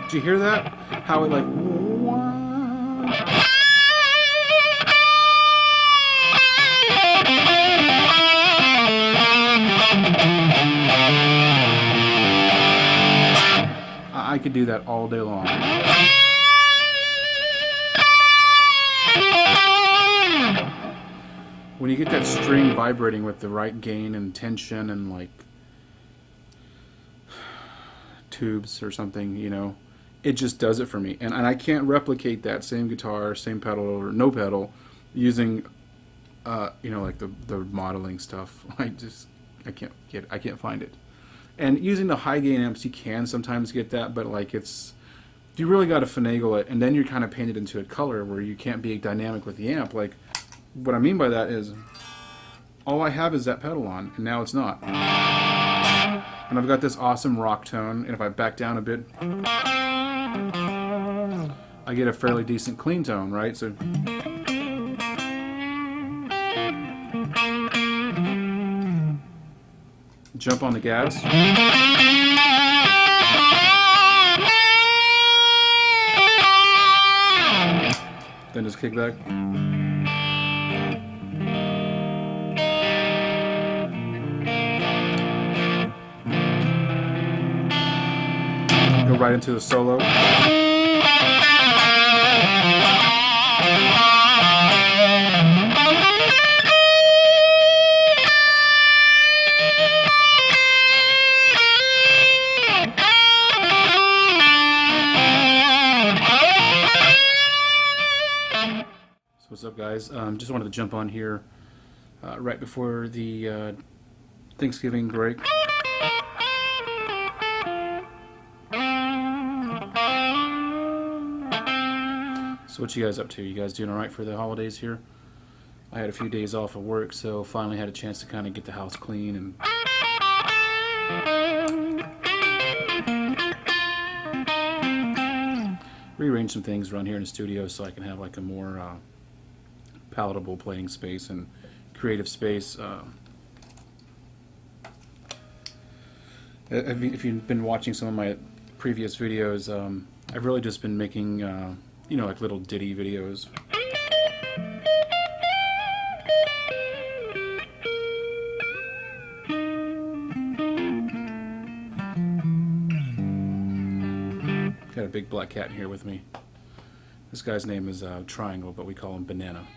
Did you hear that? How it like... I could do that all day long. When you get that string vibrating with the right gain and tension and like tubes or something, you know, it just does it for me. And I can't replicate that same guitar, same pedal, or no pedal using, you know, like the modeling stuff. I can't find it. And using the high gain amps, you can sometimes get that, but like you really got to finagle it, and then you're kind of painted into a color where you can't be dynamic with the amp. Like, what I mean by that is, all I have is that pedal on, and now it's not. And I've got this awesome rock tone, and if I back down a bit, I get a fairly decent clean tone, right? So. Jump on the gas. Then just kick back. Go right into the solo. What's up, guys? Just wanted to jump on here right before the Thanksgiving break. So what you guys up to? You guys doing alright for the holidays here? I had a few days off of work, so finally had a chance to kind of get the house clean and rearrange some things around here in the studio so I can have like a more palatable playing space and creative space. If you've been watching some of my previous videos, I've really just been making, you know, like little ditty videos. Got a big black cat in here with me. This guy's name is Triangle, but we call him Banana.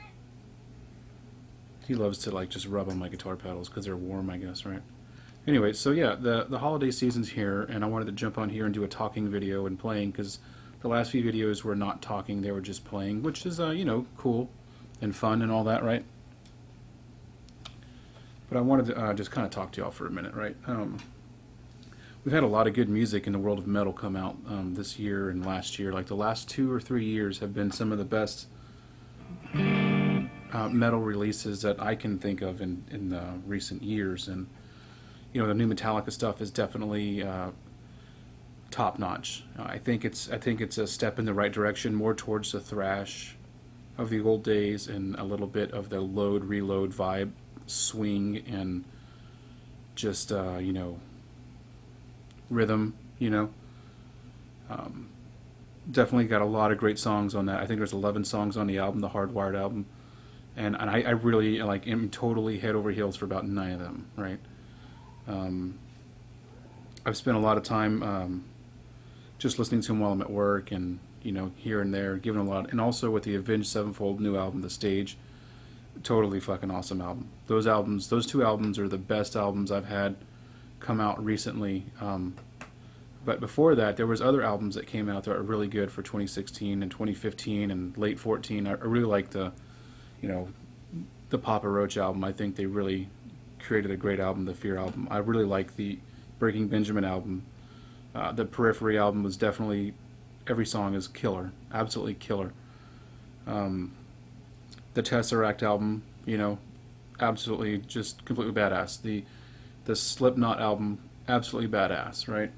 He loves to like just rub on my guitar pedals because they're warm, I guess, right? Anyway, so yeah, the holiday season's here, and I wanted to jump on here and do a talking video and playing, because the last few videos were not talking, they were just playing, which is, you know, cool and fun and all that, right? But I wanted to just kind of talk to y'all for a minute, right? We've had a lot of good music in the world of metal come out this year and last year. Like the last 2 or 3 years have been some of the best metal releases that I can think of in recent years. And you know, the new Metallica stuff is definitely top notch. I think it's a step in the right direction, more towards the thrash of the old days and a little bit of the load reload vibe, swing, and just you know, rhythm, you know. Definitely got a lot of great songs on that. I think there's 11 songs on the album, the Hardwired album, and I really like am totally head over heels for about 9 of them, right? I've spent a lot of time just listening to them while I'm at work, and you know, here and there, giving a lot, and also with the Avenged SevenFold new album, The Stage, totally fucking awesome album. Those 2 albums are the best albums I've had come out recently. But before that, there was other albums that came out that are really good for 2016 and 2015 and late 14. I really like the, you know, the Papa Roach album. I think they really created a great album, the Fear album. I really like the Breaking Benjamin album. The Periphery album was definitely, every song is killer, absolutely killer. The Tesseract album, you know, absolutely just completely badass. The Slipknot album, absolutely badass, right?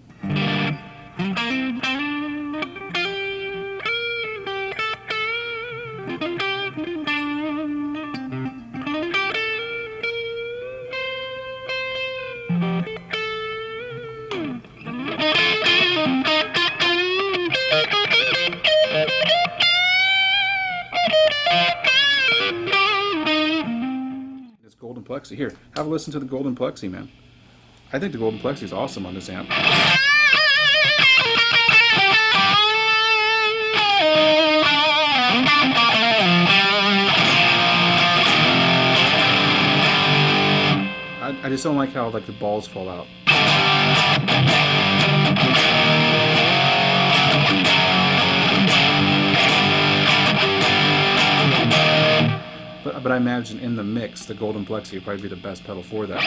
Plexi. Here, have a listen to the Golden Plexi, man. I think the Golden Plexi is awesome on this amp. I just don't like how like the balls fall out. But I imagine in the mix, the Golden Plexi would probably be the best pedal for that.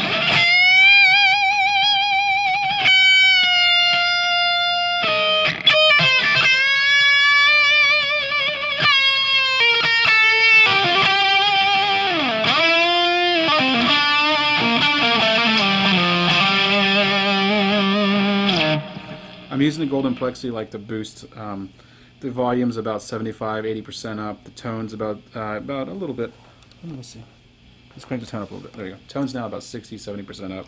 I'm using the Golden Plexi like the boost. The volume's about 75–80% up. The tone's about a little bit. Let me see. Let's crank the tone up a little bit. There you go. Tone's now about 60–70% up.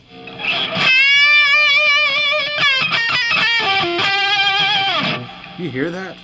You hear that?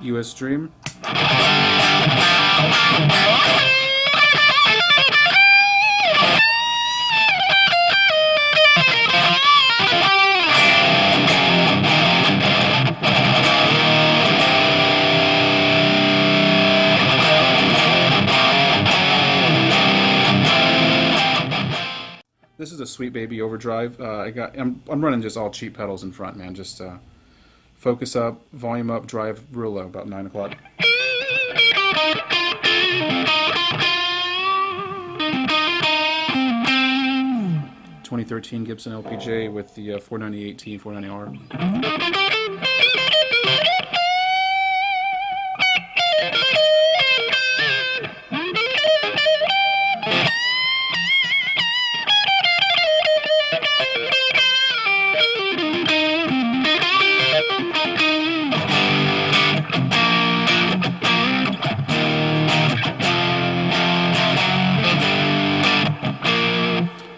US Dream. This is a Sweet Baby Overdrive. I'm running just all cheap pedals in front, man. Just focus up, volume up, drive real low, about 9 o'clock. ...2013 Gibson LPJ with the 490/18 490R.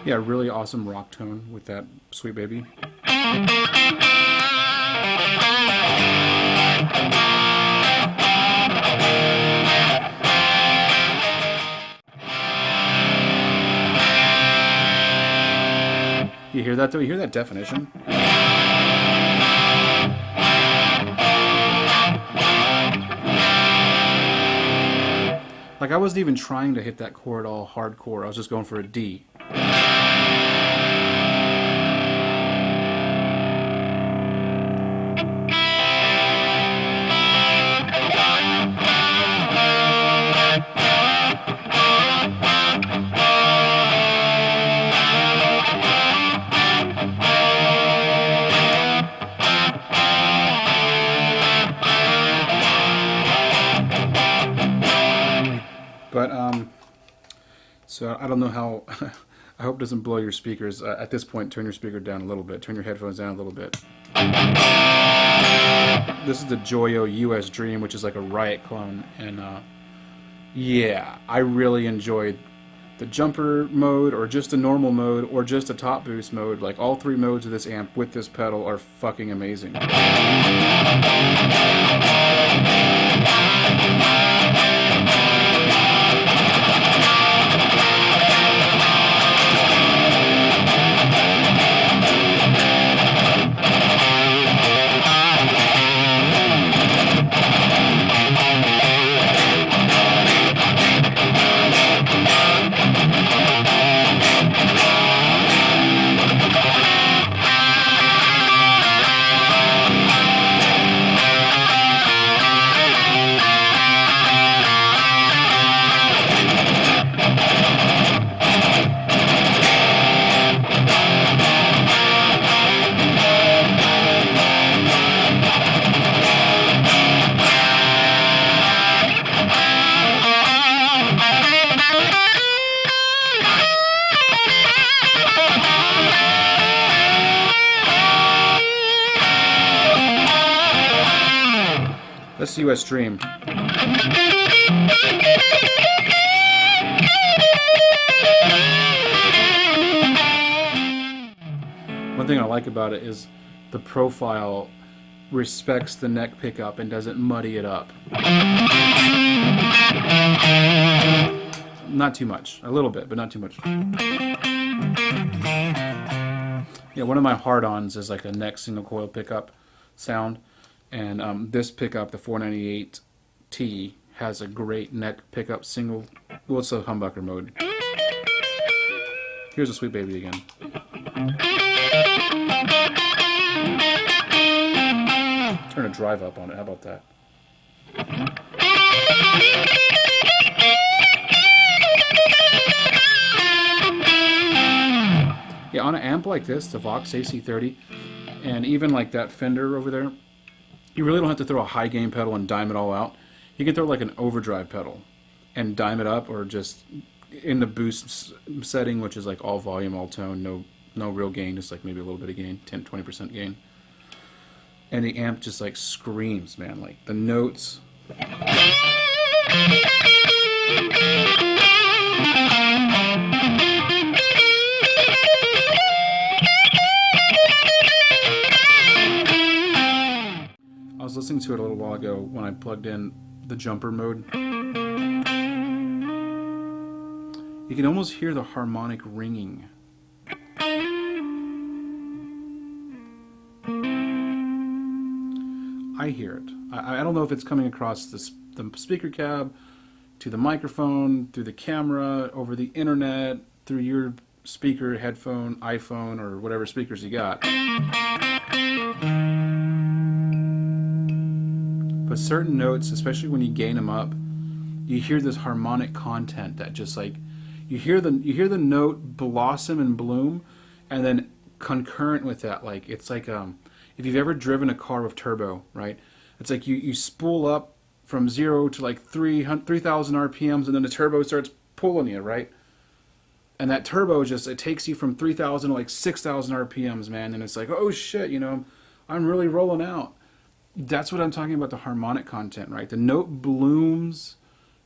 Yeah, really awesome rock tone with that Sweet Baby. You hear that though? You hear that definition? Like I wasn't even trying to hit that chord all hardcore. I was just going for a D. But so I don't know how. I hope it doesn't blow your speakers. At this point, turn your speaker down a little bit. Turn your headphones down a little bit. This is the Joyo US Dream, which is like a Riot clone, and yeah, I really enjoyed the jumper mode, or just a normal mode, or just a top boost mode. Like all three modes of this amp with this pedal are fucking amazing. That's the US Dream. One thing I like about it is the profile respects the neck pickup and doesn't muddy it up. Not too much. A little bit, but not too much. Yeah, one of my hard-ons is like a neck single coil pickup sound. And this pickup, the 498T, has a great neck pickup single. Well, it's a humbucker mode. Here's a Sweet Baby again. Turn a drive up on it. How about that? Yeah, on an amp like this, the Vox AC30, and even like that Fender over there, you really don't have to throw a high gain pedal and dime it all out. You can throw like an overdrive pedal and dime it up, or just in the boost setting, which is like all volume, all tone, no real gain, just like maybe a little bit of gain, 10-20% gain. And the amp just like screams, man, like the notes. I was listening to it a little while ago when I plugged in the jumper mode. You can almost hear the harmonic ringing. I hear it. I don't know if it's coming across the speaker cab, to the microphone, through the camera, over the internet, through your speaker, headphone, iPhone, or whatever speakers you got. But certain notes, especially when you gain them up, you hear this harmonic content that just like, you hear the note blossom and bloom, and then concurrent with that, like it's like if you've ever driven a car with turbo, right? It's like you spool up from 0 to like 3,000 RPMs, and then the turbo starts pulling you, right? And that turbo just, it takes you from 3,000 to like 6,000 RPMs, man. And it's like, oh shit, I'm really rolling out. That's what I'm talking about, the harmonic content, right? The note blooms,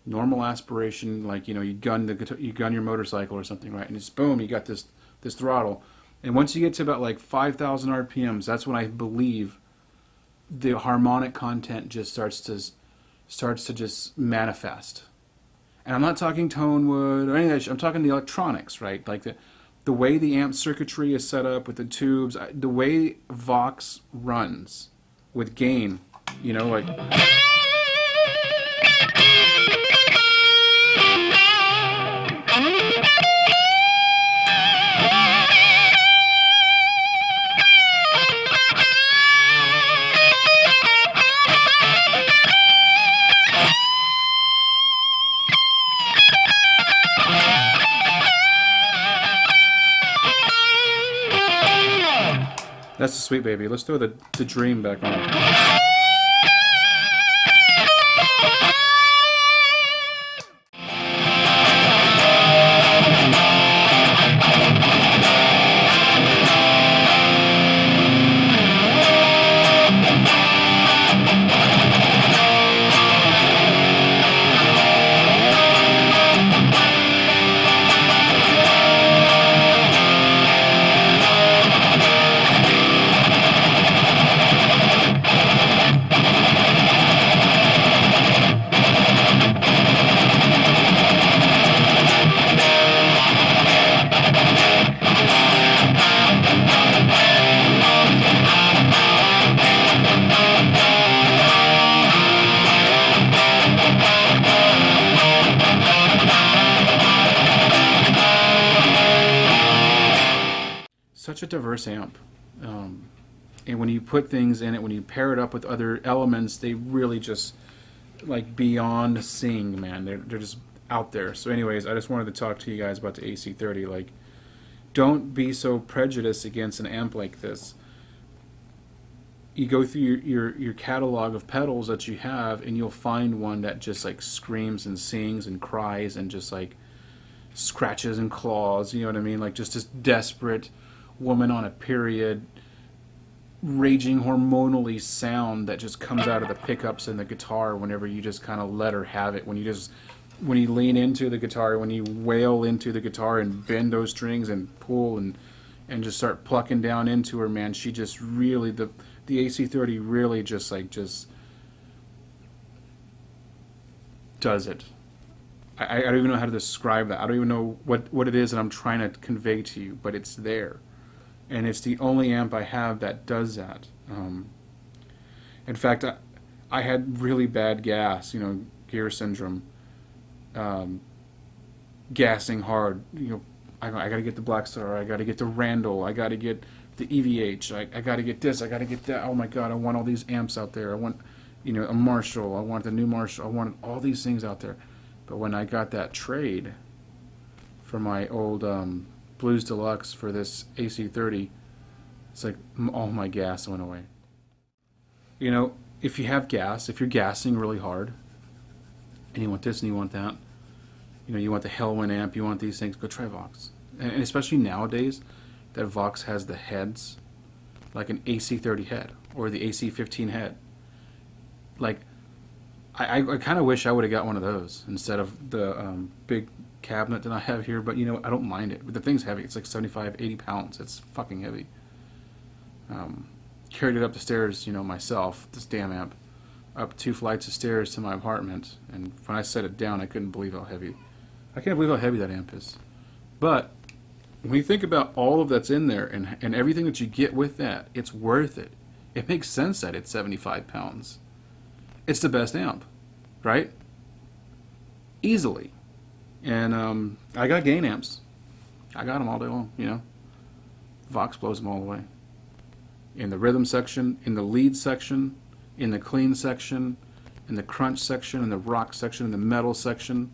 normal aspiration, like, you gun your motorcycle or something, right? And it's boom, you got this throttle. And once you get to about like 5,000 RPMs, that's when I believe the harmonic content just starts to just manifest. And I'm not talking tone wood or anything. I'm talking the electronics, right? Like the way the amp circuitry is set up with the tubes, the way Vox runs with gain, like. That's the Sweet Baby. Let's throw the Dream back on. Such a diverse amp, and when you put things in it, when you pair it up with other elements, they really just like beyond sing, man. They're just out there. So anyways, I just wanted to talk to you guys about the AC30. Like, don't be so prejudiced against an amp like this. You go through your catalog of pedals that you have, and you'll find one that just like screams and sings and cries and just like scratches and claws, you know what I mean? Like just this desperate woman on a period raging hormonally sound that just comes out of the pickups and the guitar whenever you just kind of let her have it. When you lean into the guitar, when you wail into the guitar and bend those strings and pull and just start plucking down into her, man, she just really, the AC30 really just does it. I don't even know how to describe that. I don't even know what it is that I'm trying to convey to you, but it's there. And it's the only amp I have that does that. In fact, I had really bad gas, gear syndrome, gassing hard. I got to get the Black Star, I got to get the Randall, I got to get the EVH, I got to get this, I got to get that. Oh my God, I want all these amps out there. I want, a Marshall, I want the new Marshall, I wanted all these things out there. But when I got that trade for my old Blues Deluxe for this AC30, it's like all my gas went away. If you have gas, if you're gassing really hard, and you want this and you want that, you want the Hellwind amp, you want these things, go try Vox. And especially nowadays that Vox has the heads, like an AC30 head or the AC15 head. Like, I kind of wish I would have got one of those instead of the big cabinet that I have here, but I don't mind it. But the thing's heavy. It's like 75, 80 pounds. It's fucking heavy. Carried it up the stairs, myself, this damn amp, up 2 flights of stairs to my apartment, and when I set it down, I couldn't believe how heavy. I can't believe how heavy that amp is. But when you think about all of that's in there and everything that you get with that, it's worth it. It makes sense that it's 75 pounds. It's the best amp, right? Easily. And I got gain amps. I got them all day long, Vox blows them all away. In the rhythm section, in the lead section, in the clean section, in the crunch section, in the rock section, in the metal section.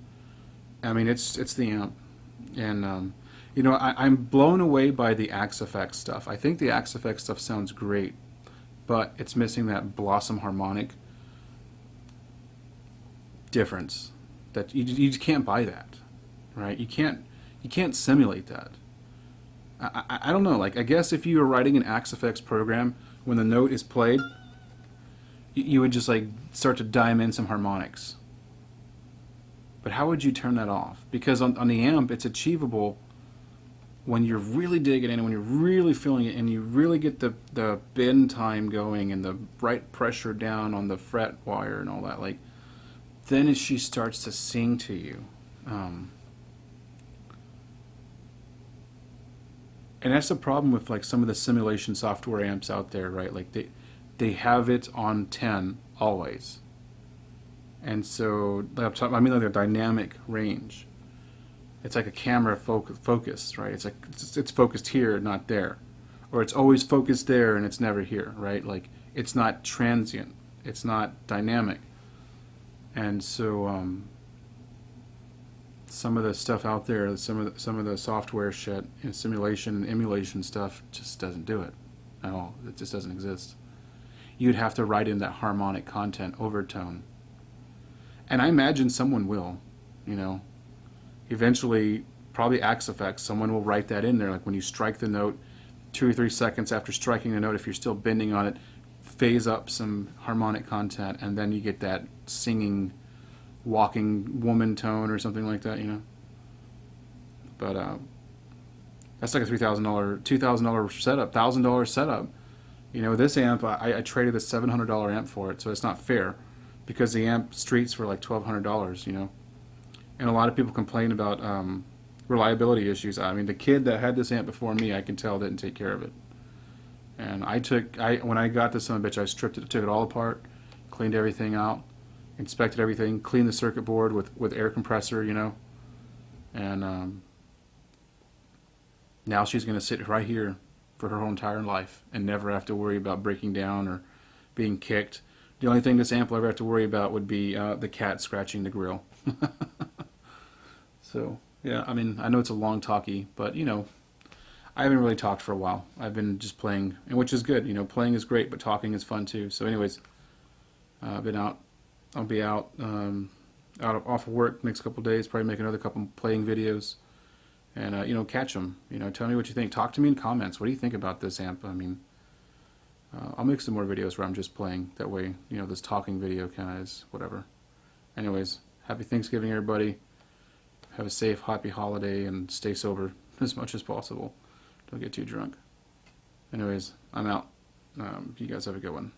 I mean, it's the amp. And, I'm blown away by the Axe Effects stuff. I think the Axe Effects stuff sounds great, but it's missing that Blossom harmonic difference. That you just can't buy that, right? You can't simulate that. I don't know. Like, I guess if you were writing an Axe Effects program, when the note is played, you would just like start to dime in some harmonics. But how would you turn that off? Because on the amp, it's achievable when you're really digging in, when you're really feeling it, and you really get the bend time going and the right pressure down on the fret wire and all that. Like, then as she starts to sing to you. And that's the problem with like some of the simulation software amps out there, right? Like they have it on 10 always. And so like the dynamic range. It's like a camera focus, right? It's like it's focused here, not there. Or it's always focused there and it's never here, right? Like, it's not transient. It's not dynamic. And so some of the stuff out there, some of the software shit, simulation and emulation stuff just doesn't do it at all. It just doesn't exist. You'd have to write in that harmonic content overtone. And I imagine someone will, eventually, probably Axe Effects, someone will write that in there. Like when you strike the note, 2 or 3 seconds after striking the note, if you're still bending on it, phase up some harmonic content, and then you get that singing, walking woman tone or something like that, But that's like a $3,000, $2,000 setup, $1,000 setup. This amp, I traded a $700 amp for it, so it's not fair, because the amp streets for like $1,200, And a lot of people complain about reliability issues. I mean, the kid that had this amp before me, I can tell, didn't take care of it. And when I got this son of a bitch, I stripped it, took it all apart, cleaned everything out, inspected everything, cleaned the circuit board with air compressor, And now she's going to sit right here for her whole entire life and never have to worry about breaking down or being kicked. The only thing this amp will ever have to worry about would be the cat scratching the grill. So, yeah, I mean, I know it's a long talkie, but, I haven't really talked for a while. I've been just playing, and which is good. Playing is great, but talking is fun too. So anyways, I've been out. I'll be out off of work next couple days, probably make another couple playing videos. And, catch them. Tell me what you think. Talk to me in comments. What do you think about this amp? I mean, I'll make some more videos where I'm just playing. That way, you know, this talking video kind of is whatever. Anyways, happy Thanksgiving, everybody. Have a safe, happy holiday, and stay sober as much as possible. Don't get too drunk. Anyways, I'm out. You guys have a good one.